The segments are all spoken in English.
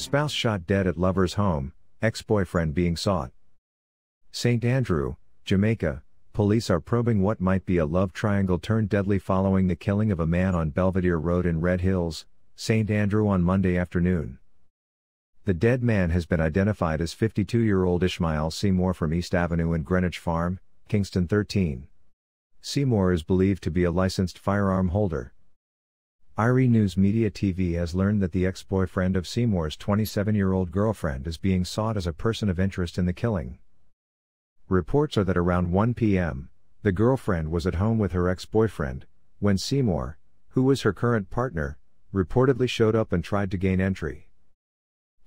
Spouse shot dead at lover's home, ex-boyfriend being sought. St. Andrew, Jamaica, police are probing what might be a love triangle turned deadly following the killing of a man on Belvedere Road in Red Hills, St. Andrew on Monday afternoon. The dead man has been identified as 52-year-old Ishmael Seymour from East Avenue and Greenwich Farm, Kingston 13. Seymour is believed to be a licensed firearm holder. IRI News Media TV has learned that the ex-boyfriend of Seymour's 27-year-old girlfriend is being sought as a person of interest in the killing. Reports are that around 1 p.m., the girlfriend was at home with her ex-boyfriend, when Seymour, who was her current partner, reportedly showed up and tried to gain entry.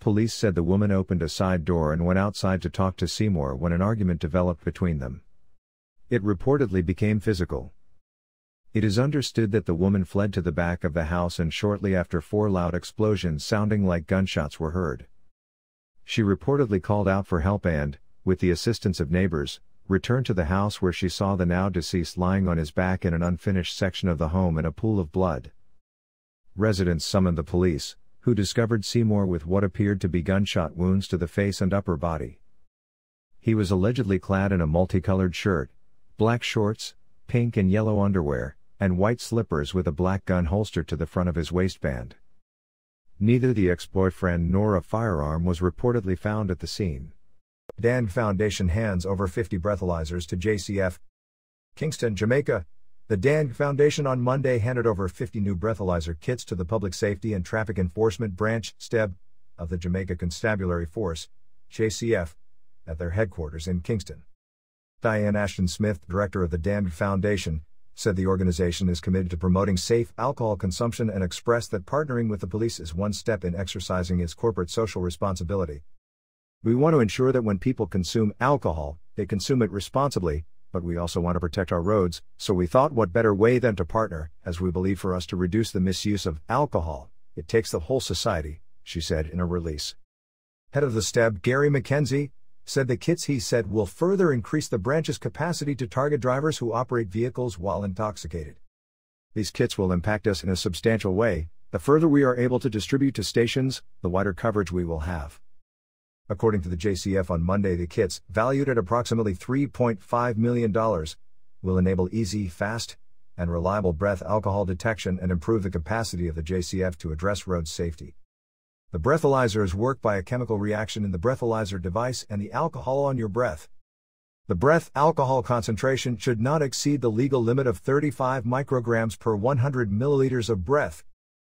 Police said the woman opened a side door and went outside to talk to Seymour when an argument developed between them. It reportedly became physical. It is understood that the woman fled to the back of the house and shortly after 4 loud explosions sounding like gunshots were heard. She reportedly called out for help and, with the assistance of neighbors, returned to the house where she saw the now deceased lying on his back in an unfinished section of the home in a pool of blood. Residents summoned the police, who discovered Seymour with what appeared to be gunshot wounds to the face and upper body. He was allegedly clad in a multicolored shirt, black shorts, pink and yellow underwear, and white slippers with a black gun holster to the front of his waistband. Neither the ex-boyfriend nor a firearm was reportedly found at the scene. D&G Foundation hands over 50 breathalyzers to JCF. Kingston, Jamaica. The D&G Foundation on Monday handed over 50 new breathalyzer kits to the Public Safety and Traffic Enforcement Branch, STEB, of the Jamaica Constabulary Force, JCF, at their headquarters in Kingston. Diane Ashton-Smith, director of the D&G Foundation, said the organization is committed to promoting safe alcohol consumption and expressed that partnering with the police is one step in exercising its corporate social responsibility. We want to ensure that when people consume alcohol, they consume it responsibly, but we also want to protect our roads, so we thought what better way than to partner, as we believe for us to reduce the misuse of alcohol, it takes the whole society, she said in a release. Head of the STEB, Gary McKenzie, said the kits he said will further increase the branch's capacity to target drivers who operate vehicles while intoxicated. These kits will impact us in a substantial way. The further we are able to distribute to stations, the wider coverage we will have. According to the JCF on Monday, the kits, valued at approximately $3.5 million, will enable easy, fast, and reliable breath alcohol detection and improve the capacity of the JCF to address road safety. The breathalyzers work by a chemical reaction in the breathalyzer device and the alcohol on your breath. The breath alcohol concentration should not exceed the legal limit of 35 micrograms per 100 milliliters of breath.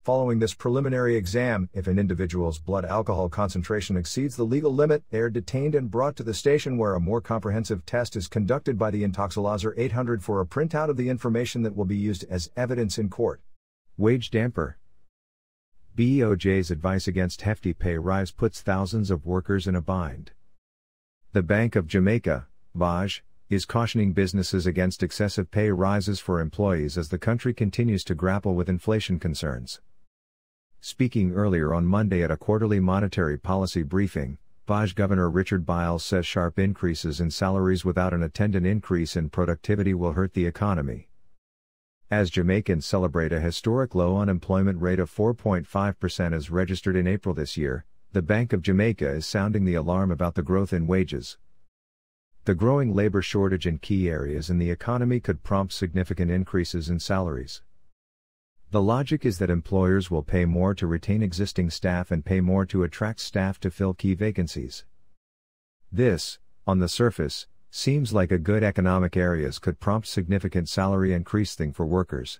Following this preliminary exam, if an individual's blood alcohol concentration exceeds the legal limit, they are detained and brought to the station where a more comprehensive test is conducted by the Intoxilyzer 800 for a printout of the information that will be used as evidence in court. Wage damper. BOJ's advice against hefty pay rise puts thousands of workers in a bind. The Bank of Jamaica, BOJ, is cautioning businesses against excessive pay rises for employees as the country continues to grapple with inflation concerns. Speaking earlier on Monday at a quarterly monetary policy briefing, BOJ Governor Richard Biles says sharp increases in salaries without an attendant increase in productivity will hurt the economy. As Jamaicans celebrate a historic low unemployment rate of 4.5% as registered in April this year, the Bank of Jamaica is sounding the alarm about the growth in wages. The growing labor shortage in key areas in the economy could prompt significant increases in salaries. The logic is that employers will pay more to retain existing staff and pay more to attract staff to fill key vacancies. This, on the surface, seems like a good economic areas could prompt significant salary increase thing for workers.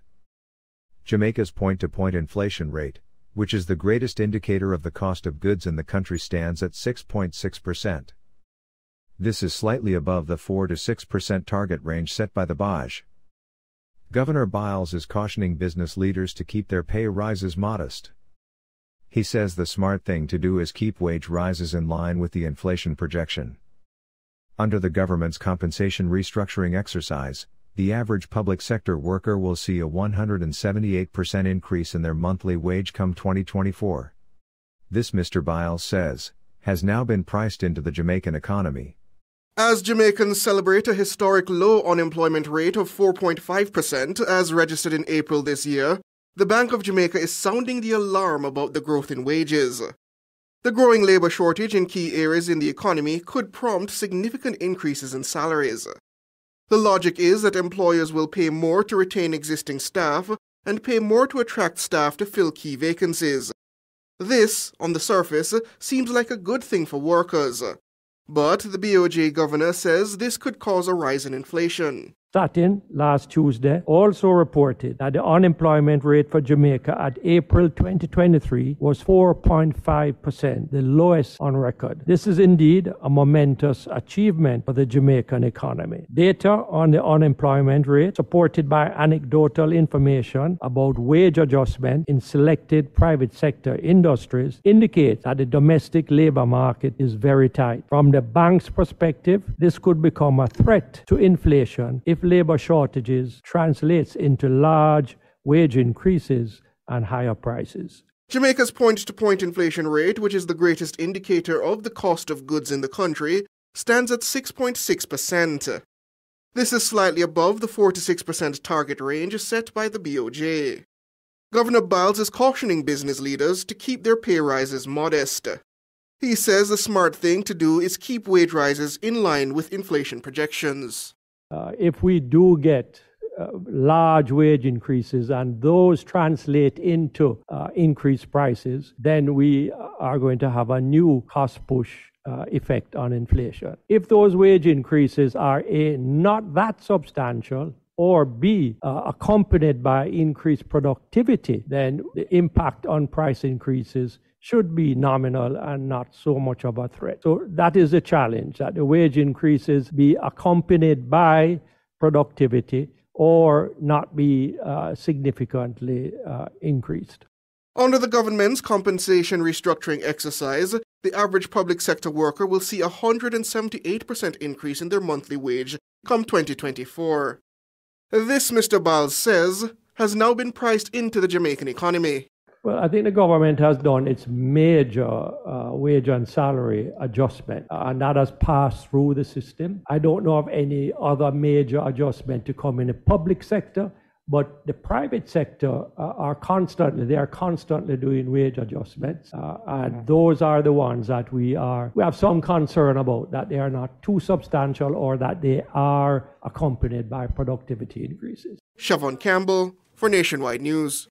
Jamaica's point-to-point inflation rate, which is the greatest indicator of the cost of goods in the country, stands at 6.6%. This is slightly above the 4 to 6% target range set by the BOJ. Governor Biles is cautioning business leaders to keep their pay rises modest. He says the smart thing to do is keep wage rises in line with the inflation projection. Under the government's compensation restructuring exercise, the average public sector worker will see a 178% increase in their monthly wage come 2024. This, Mr. Biles says, has now been priced into the Jamaican economy. As Jamaicans celebrate a historic low unemployment rate of 4.5% as registered in April this year, the Bank of Jamaica is sounding the alarm about the growth in wages. The growing labor shortage in key areas in the economy could prompt significant increases in salaries. The logic is that employers will pay more to retain existing staff and pay more to attract staff to fill key vacancies. This, on the surface, seems like a good thing for workers. But the BOJ governor says this could cause a rise in inflation. Satin last Tuesday also reported that the unemployment rate for Jamaica at April 2023 was 4.5%, the lowest on record. This is indeed a momentous achievement for the Jamaican economy. Data on the unemployment rate, supported by anecdotal information about wage adjustment in selected private sector industries, indicates that the domestic labor market is very tight. From the bank's perspective, this could become a threat to inflation if labor shortages translates into large wage increases and higher prices. Jamaica's point-to-point inflation rate, which is the greatest indicator of the cost of goods in the country, stands at 6.6%. This is slightly above the 4 to 6% target range set by the BOJ. Governor Biles is cautioning business leaders to keep their pay rises modest. He says the smart thing to do is keep wage rises in line with inflation projections. If we do get large wage increases and those translate into increased prices, then we are going to have a new cost push effect on inflation. If those wage increases are A, not that substantial, or B, accompanied by increased productivity, then the impact on price increases should be nominal and not so much of a threat. So that is the challenge, that the wage increases be accompanied by productivity or not be significantly increased. Under the government's compensation restructuring exercise, the average public sector worker will see a 178% increase in their monthly wage come 2024. This, Mr. Biles says, has now been priced into the Jamaican economy. Well, I think the government has done its major wage and salary adjustment, and that has passed through the system. I don't know of any other major adjustment to come in the public sector, but the private sector are constantly doing wage adjustments, and those are the ones that we have some concern about, that they are not too substantial or that they are accompanied by productivity increases. Siobhan Campbell for Nationwide News.